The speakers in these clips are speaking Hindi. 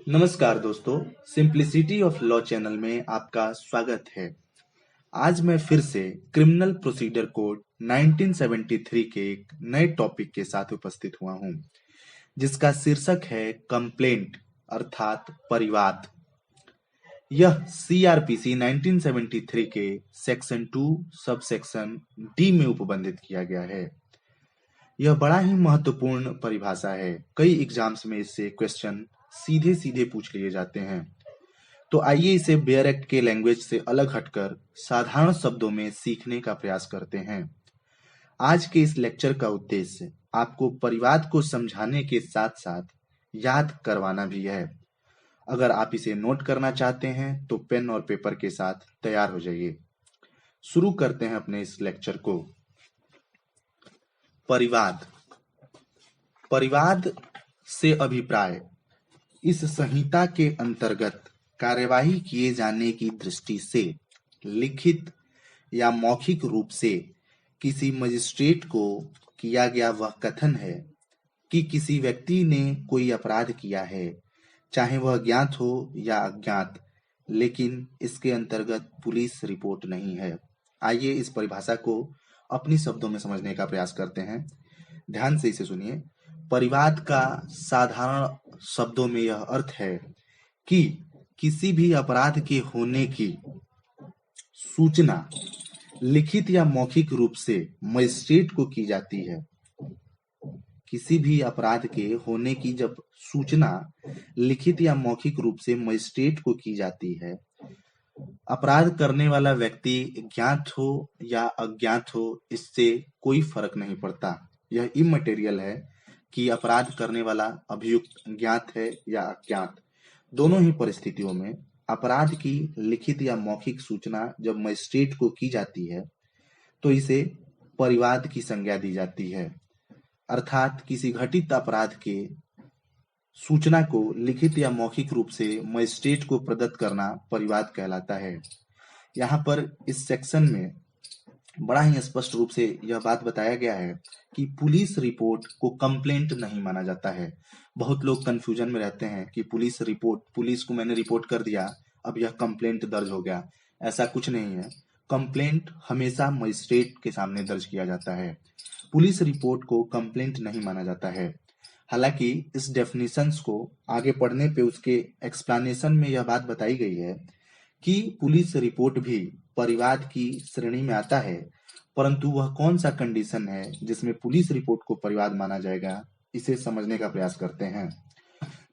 नमस्कार दोस्तों, सिंप्लिसिटी ऑफ लॉ चैनल में आपका स्वागत है। आज मैं फिर से क्रिमिनल प्रोसीजर कोड 1973 के एक नए टॉपिक के साथ उपस्थित हुआ हूं, जिसका शीर्षक है कंप्लेंट अर्थात परिवाद। यह सीआरपीसी 1973 के सेक्शन 2 सब सेक्शन डी में उपबंधित किया गया है। यह बड़ा ही महत्वपूर्ण परिभाषा है। कई एग्जाम्स में इससे क्वेश्चन सीधे सीधे पूछ लिए जाते हैं। तो आइए इसे बेयर एक्ट के लैंग्वेज से अलग हटकर साधारण शब्दों में सीखने का प्रयास करते हैं। आज के इस लेक्चर का उद्देश्य आपको परिवाद को समझाने के साथ साथ याद करवाना भी है। अगर आप इसे नोट करना चाहते हैं तो पेन और पेपर के साथ तैयार हो जाइए। शुरू करते हैं अपने इस लेक्चर को। परिवाद। परिवाद से अभिप्राय इस संहिता के अंतर्गत कार्यवाही किए जाने की दृष्टि से लिखित या मौखिक रूप से किसी मजिस्ट्रेट को किया गया वह कथन है कि किसी व्यक्ति ने कोई अपराध किया है, चाहे वह ज्ञात हो या अज्ञात, लेकिन इसके अंतर्गत पुलिस रिपोर्ट नहीं है। आइए इस परिभाषा को अपनी शब्दों में समझने का प्रयास करते हैं। ध्यान से इसे सुनिए। परिवाद का साधारण शब्दों में यह अर्थ है कि किसी भी अपराध के होने की सूचना लिखित या मौखिक रूप से मजिस्ट्रेट को की जाती है। किसी भी अपराध के होने की जब सूचना लिखित या मौखिक रूप से मजिस्ट्रेट को की जाती है, अपराध करने वाला व्यक्ति ज्ञात हो या अज्ञात हो, इससे कोई फर्क नहीं पड़ता। यह इमटेरियल है कि अपराध करने वाला अभियुक्त ज्ञात है या अज्ञात। दोनों ही परिस्थितियों में अपराध की लिखित या मौखिक सूचना जब मजिस्ट्रेट को की जाती है तो इसे परिवाद की संज्ञा दी जाती है। अर्थात किसी घटित अपराध के सूचना को लिखित या मौखिक रूप से मजिस्ट्रेट को प्रदत्त करना परिवाद कहलाता है। यहाँ पर इस सेक्शन में बड़ा ही स्पष्ट रूप से यह बात बताया गया है कि पुलिस रिपोर्ट को कंप्लेंट नहीं माना जाता है। बहुत लोग कंफ्यूजन में रहते हैं कि पुलिस को मैंने रिपोर्ट कर दिया, अब यह कंप्लेंट दर्ज हो गया। ऐसा कुछ नहीं है। कंप्लेंट हमेशा मजिस्ट्रेट के सामने दर्ज किया जाता है। पुलिस रिपोर्ट को कंप्लेंट नहीं माना जाता है। हालांकि इस डेफिनेशंस को आगे पढ़ने पे उसके एक्सप्लेनेशन में यह बात बताई गई है कि पुलिस रिपोर्ट भी परिवाद की श्रेणी में आता है, परंतु वह कौन सा कंडीशन है जिसमें पुलिस रिपोर्ट को परिवाद माना जाएगा, इसे समझने का प्रयास करते हैं।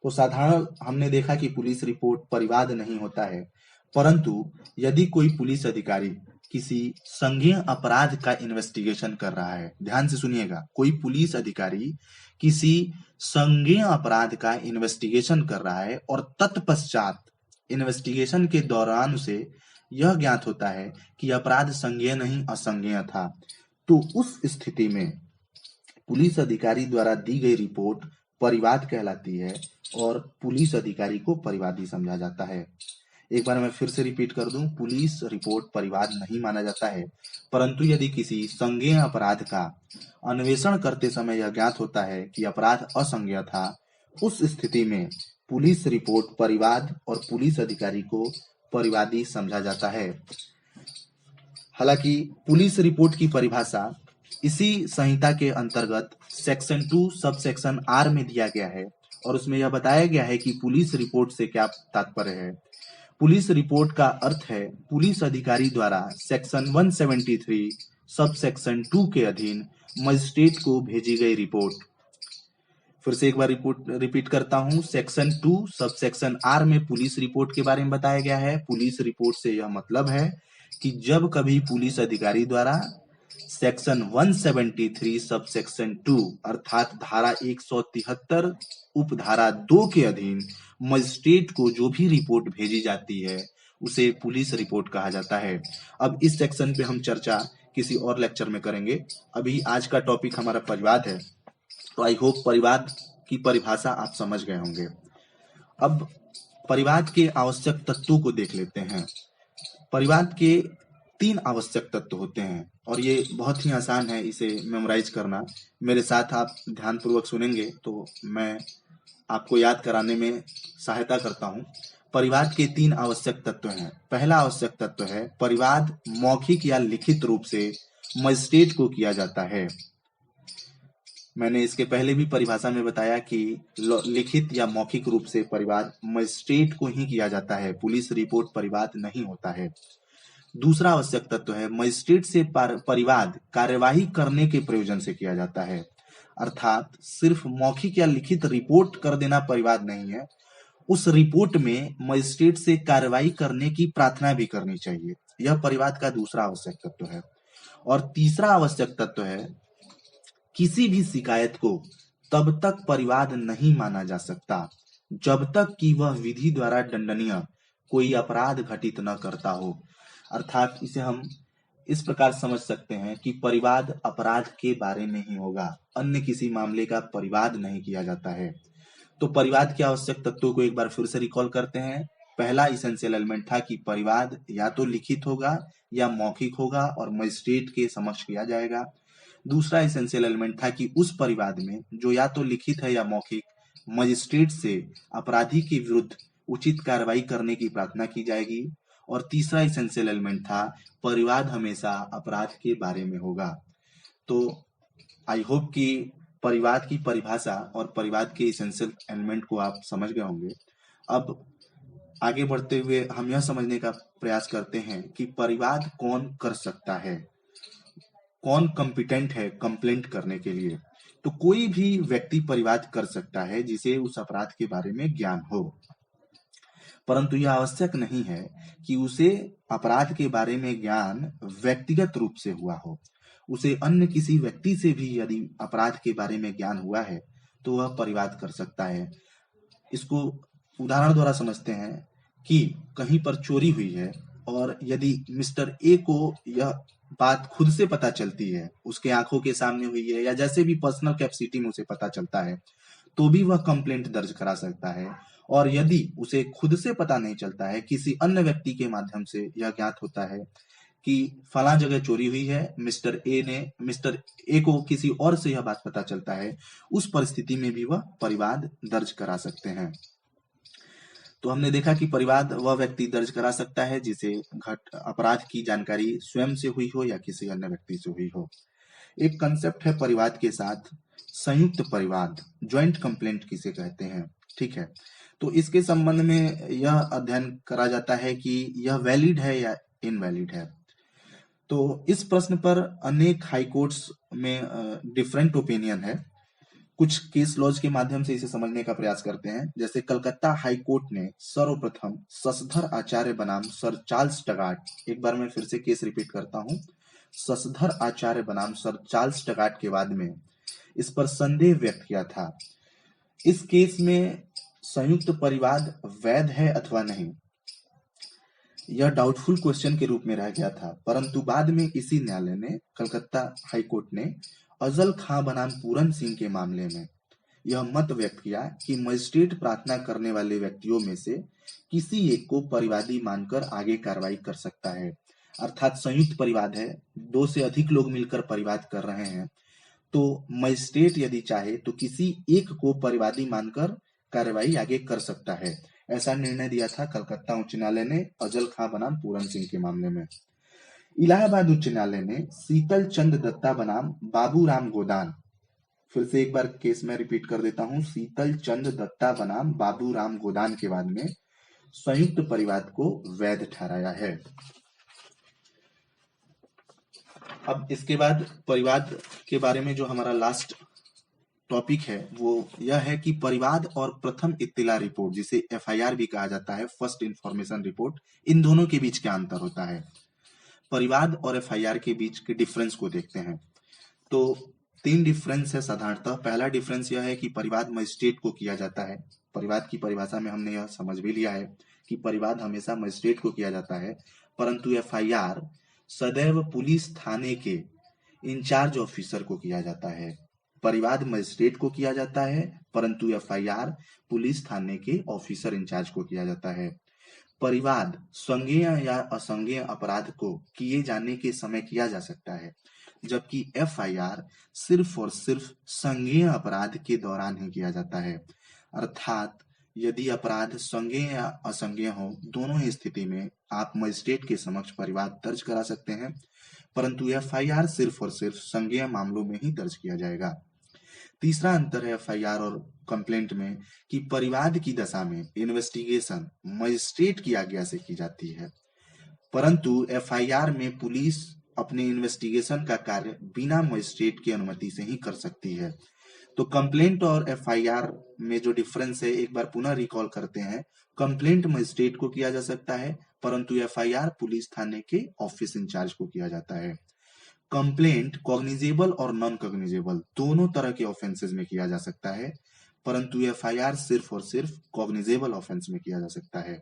तो साधारण हमने देखा कि पुलिस रिपोर्ट परिवाद नहीं होता है, परंतु यदि कोई पुलिस अधिकारी किसी संज्ञेय अपराध का इन्वेस्टिगेशन कर रहा है, ध्यान से सुनिएगा, कोई पुलिस अधिकारी किसी संज्ञेय अपराध का इन्वेस्टिगेशन कर रहा है और तत्पश्चात इन्वेस्टिगेशन के दौरान उसे यह ज्ञात होता है कि अपराध संज्ञेय नहीं असंज्ञेय था, तो उस स्थिति में पुलिस अधिकारी द्वारा दी गई रिपोर्ट परिवाद कहलाती है और पुलिस अधिकारी को परिवादी समझा जाता है। एक बार मैं फिर से रिपीट कर दूं, पुलिस रिपोर्ट परिवाद नहीं माना जाता है, परंतु यदि किसी संज्ञेय अपराध का अन्वेषण करते समय यह ज्ञात होता है कि अपराध असंज्ञेय था, उस स्थिति में पुलिस रिपोर्ट परिवाद और पुलिस अधिकारी को परिवादी समझा जाता है। हालांकि पुलिस रिपोर्ट की परिभाषा इसी संहिता के अंतर्गत सेक्शन 2 सब सेक्शन आर में दिया गया है और उसमें यह बताया गया है कि पुलिस रिपोर्ट से क्या तात्पर्य है। पुलिस रिपोर्ट का अर्थ है पुलिस अधिकारी द्वारा सेक्शन 173 सब सेक्शन 2 के अधीन मजिस्ट्रेट को भेजी गई रिपोर्ट। फिर से एक बार रिपीट करता हूं, सेक्शन 2 सब सेक्शन आर में पुलिस रिपोर्ट के बारे में बताया गया है। पुलिस रिपोर्ट से यह मतलब है कि जब कभी पुलिस अधिकारी द्वारा सेक्शन 173 सब सेक्शन 2 अर्थात धारा 173 उपधारा 2 के अधीन मजिस्ट्रेट को जो भी रिपोर्ट भेजी जाती है उसे पुलिस रिपोर्ट कहा जाता है। अब इस सेक्शन पे हम चर्चा किसी और लेक्चर में करेंगे। अभी आज का टॉपिक हमारा परिवाद है, तो आई होप परिवाद की परिभाषा आप समझ गए होंगे। अब परिवाद के आवश्यक तत्वों को देख लेते हैं। परिवाद के 3 आवश्यक तत्व होते हैं और ये बहुत ही आसान है इसे मेमोराइज करना। मेरे साथ आप ध्यानपूर्वक सुनेंगे तो मैं आपको याद कराने में सहायता करता हूं। परिवाद के 3 आवश्यक तत्व हैं। पहला आवश्यक तत्व है परिवाद मौखिक या लिखित रूप से मजिस्ट्रेट को किया जाता है। मैंने इसके पहले भी परिभाषा में बताया कि लिखित या मौखिक रूप से परिवाद मजिस्ट्रेट को ही किया जाता है, पुलिस रिपोर्ट परिवाद नहीं होता है। दूसरा आवश्यक तत्व है मजिस्ट्रेट से परिवाद कार्यवाही करने के प्रयोजन से किया जाता है, अर्थात सिर्फ मौखिक या लिखित रिपोर्ट कर देना परिवाद नहीं है, उस रिपोर्ट में मजिस्ट्रेट से कार्रवाई करने की प्रार्थना भी करनी चाहिए। यह परिवाद का दूसरा आवश्यक तत्व है। और तीसरा आवश्यक तत्व है किसी भी शिकायत को तब तक परिवाद नहीं माना जा सकता जब तक कि वह विधि द्वारा दंडनीय कोई अपराध घटित न करता हो। अर्थात इसे हम इस प्रकार समझ सकते हैं कि परिवाद अपराध के बारे में ही होगा, अन्य किसी मामले का परिवाद नहीं किया जाता है। तो परिवाद के आवश्यक तत्वों को एक बार फिर से रिकॉल करते हैं। पहला इसेंशियल एलिमेंट था कि परिवाद या तो लिखित होगा या मौखिक होगा और मजिस्ट्रेट के समक्ष किया जाएगा। दूसरा इसेंशियल एलिमेंट था कि उस परिवाद में जो या तो लिखित है या मौखिक, मजिस्ट्रेट से अपराधी के विरुद्ध उचित कार्रवाई करने की प्रार्थना की जाएगी। और तीसरा इसेंशियल एलिमेंट था परिवाद हमेशा अपराध के बारे में होगा। तो आई होप कि परिवाद की परिभाषा और परिवाद के इसेंशियल एलिमेंट को आप समझ गए होंगे। अब आगे बढ़ते हुए हम यह समझने का प्रयास करते हैं कि परिवाद कौन कर सकता है, कौन कॉम्पिटेंट है कंप्लेंट करने के लिए। तो कोई भी व्यक्ति परिवाद कर सकता है जिसे उस अपराध के बारे में ज्ञान हो, परंतु यह आवश्यक नहीं है कि उसे अपराध के बारे में ज्ञान व्यक्तिगत रूप से हुआ हो। उसे अन्य किसी व्यक्ति से भी यदि अपराध के बारे में ज्ञान हुआ है तो वह परिवाद कर सकता है। इसको उदाहरण द्वारा समझते हैं कि कहीं पर चोरी हुई है और यदि मिस्टर ए को यह बात खुद से पता चलती है, उसके आंखों के सामने हुई है या जैसे भी पर्सनल कैपेसिटी में उसे पता चलता है, तो भी वह कंप्लेंट दर्ज करा सकता है। और यदि उसे खुद से पता नहीं चलता है, किसी अन्य व्यक्ति के माध्यम से यह ज्ञात होता है कि फला जगह चोरी हुई है, मिस्टर ए को किसी और से यह बात पता चलता है, उस परिस्थिति में भी वह परिवाद दर्ज करा सकते हैं। तो हमने देखा कि परिवाद वह व्यक्ति दर्ज करा सकता है जिसे अपराध की जानकारी स्वयं से हुई हो या किसी अन्य व्यक्ति से हुई हो। एक कंसेप्ट है परिवाद के साथ संयुक्त परिवाद, ज्वाइंट कंप्लेंट किसे कहते हैं। ठीक है, तो इसके संबंध में यह अध्ययन करा जाता है कि यह वैलिड है या इनवैलिड है। तो इस प्रश्न पर अनेक हाई कोर्ट्स में डिफरेंट ओपिनियन है। कुछ केस लॉज के माध्यम से इसे समझने का प्रयास करते हैं। जैसे कलकत्ता हाई कोर्ट ने सर्वप्रथम शशधर आचार्य बनाम सर चार्ल्स टगाट, एक बार मैं फिर से केस रिपीट करता हूं, शशधर आचार्य बनाम सर चार्ल्स टगाट के बाद में इस पर संदेह व्यक्त किया था। इस केस में संयुक्त परिवाद वैध है अथवा नहीं, यह डाउटफुल क्वेश्चन के रूप में रह गया था। परंतु बाद में इसी न्यायालय ने, कलकत्ता हाई कोर्ट ने अजल खां बनाम पूरन सिंह के मामले में यह मत व्यक्त किया कि मजिस्ट्रेट प्रार्थना करने वाले व्यक्तियों में से किसी एक को परिवादी मानकर आगे कार्रवाई कर सकता है। अर्थात संयुक्त परिवाद है, 2 से अधिक लोग मिलकर परिवाद कर रहे हैं, तो मजिस्ट्रेट यदि चाहे तो किसी एक को परिवादी मानकर कार्रवाई आगे कर सकता है। ऐसा निर्णय दिया था कलकत्ता उच्च न्यायालय ने अजल खां बनाम पूरन सिंह के मामले में। इलाहाबाद उच्च न्यायालय ने शीतल चंद दत्ता बनाम बाबूराम गोदान, फिर से एक बार केस में रिपीट कर देता हूं, शीतल चंद दत्ता बनाम बाबूराम गोदान के बाद में संयुक्त परिवाद को वैध ठहराया है। अब इसके बाद परिवाद के बारे में जो हमारा लास्ट टॉपिक है वो यह है कि परिवाद और प्रथम इत्तिला रिपोर्ट, जिसे एफआईआर भी कहा जाता है, फर्स्ट इंफॉर्मेशन रिपोर्ट, इन दोनों के बीच क्या अंतर होता है। परिवाद और एफआईआर के बीच के डिफरेंस को देखते हैं। तो 3 डिफरेंस है साधारणतः। पहला डिफरेंस यह है कि परिवाद मजिस्ट्रेट को किया जाता है। परिवाद की परिभाषा में हमने यह समझ भी लिया है कि परिवाद हमेशा मजिस्ट्रेट को किया जाता है, परंतु एफआईआर सदैव पुलिस थाने के इंचार्ज ऑफिसर को किया जाता है। परिवाद मजिस्ट्रेट को किया जाता है, परंतु एफआईआर पुलिस थाने के ऑफिसर इंचार्ज को किया जाता है। परिवाद संज्ञेय या असंज्ञेय अपराध को किए जाने के समय किया जा सकता है, जबकि एफआईआर सिर्फ और सिर्फ संज्ञेय अपराध के दौरान ही किया जाता है। अर्थात यदि अपराध संज्ञेय या असंज्ञेय हो, दोनों ही स्थिति में आप मजिस्ट्रेट के समक्ष परिवाद दर्ज करा सकते हैं, परंतु एफआईआर सिर्फ और सिर्फ संज्ञेय मामलों में ही दर्ज किया जाएगा। तीसरा अंतर है एफआईआर और कंप्लेंट में कि परिवाद की दशा में इन्वेस्टिगेशन मजिस्ट्रेट की आज्ञा से की जाती है, परंतु एफआईआर में पुलिस अपने इन्वेस्टिगेशन का कार्य बिना मजिस्ट्रेट की अनुमति से ही कर सकती है। तो कंप्लेंट और एफआईआर में जो डिफरेंस है एक बार पुनः रिकॉल करते हैं। कंप्लेंट मजिस्ट्रेट को किया जा सकता है, परंतु एफआईआर पुलिस थाने के ऑफिस इंचार्ज को किया जाता है। कंप्लेंट कॉग्निजेबल और नॉन कॉग्निजेबल दोनों तरह के ऑफेंसेस में किया जा सकता है, परंतु एफआईआर सिर्फ और सिर्फ कॉग्निजेबल ऑफेंस में किया जा सकता है।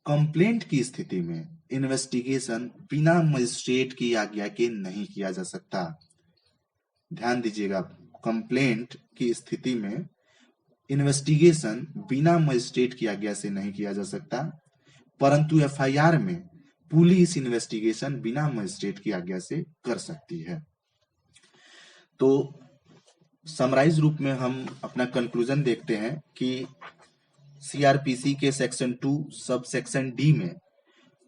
कंप्लेंट की स्थिति में इन्वेस्टिगेशन बिना मजिस्ट्रेट की आज्ञा के नहीं किया जा सकता। ध्यान दीजिएगा, कंप्लेंट की स्थिति में इन्वेस्टिगेशन बिना मजिस्ट्रेट की आज्ञा से नहीं किया जा सकता, परंतु एफआईआर में पुलिस इन्वेस्टिगेशन बिना मजिस्ट्रेट की आज्ञा से कर सकती है। तो समराइज रूप में हम अपना कंक्लूजन देखते हैं कि सीआरपीसी के सेक्शन 2 सब सेक्शन डी में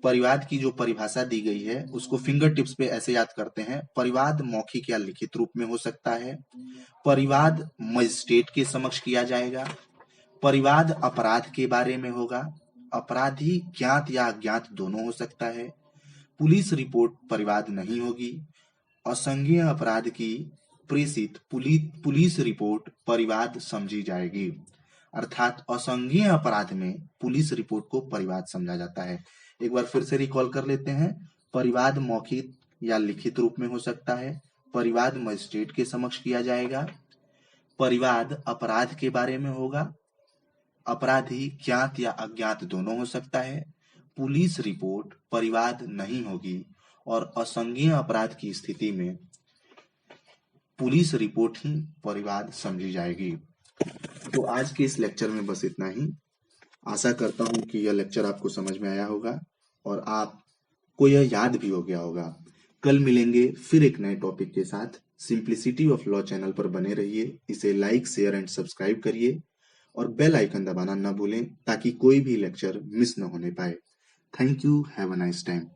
परिवाद की जो परिभाषा दी गई है उसको फिंगर टिप्स पे ऐसे याद करते हैं। परिवाद मौखिक या लिखित रूप में हो सकता है, परिवाद मजिस्ट्रेट के समक्ष किया जाएगा, परिवाद अपराध के बारे में होगा, अपराधी ज्ञात या अज्ञात दोनों हो सकता है, पुलिस रिपोर्ट परिवाद नहीं होगी, असंज्ञेय अपराध की प्रेषित पुलिस रिपोर्ट परिवाद समझी जाएगी। अर्थात असंज्ञेय अपराध में पुलिस रिपोर्ट को परिवाद समझा जाता है। एक बार फिर से रिकॉल कर लेते हैं। परिवाद मौखिक या लिखित रूप में हो सकता है, परिवाद मजिस्ट्रेट के समक्ष किया जाएगा, परिवाद अपराध के बारे में होगा, अपराधी ज्ञात या अज्ञात दोनों हो सकता है, पुलिस रिपोर्ट परिवाद नहीं होगी और असंज्ञेय अपराध की स्थिति में पुलिस रिपोर्ट ही परिवाद समझी जाएगी। तो आज के इस लेक्चर में बस इतना ही। आशा करता हूं कि यह लेक्चर आपको समझ में आया होगा और आपको यह याद भी हो गया होगा। कल मिलेंगे फिर एक नए टॉपिक के साथ। सिंप्लिसिटी ऑफ लॉ चैनल पर बने रहिए, इसे लाइक शेयर एंड सब्सक्राइब करिए और बेल आइकन दबाना न भूलें ताकि कोई भी लेक्चर मिस न होने पाए। Thank you, have a nice time.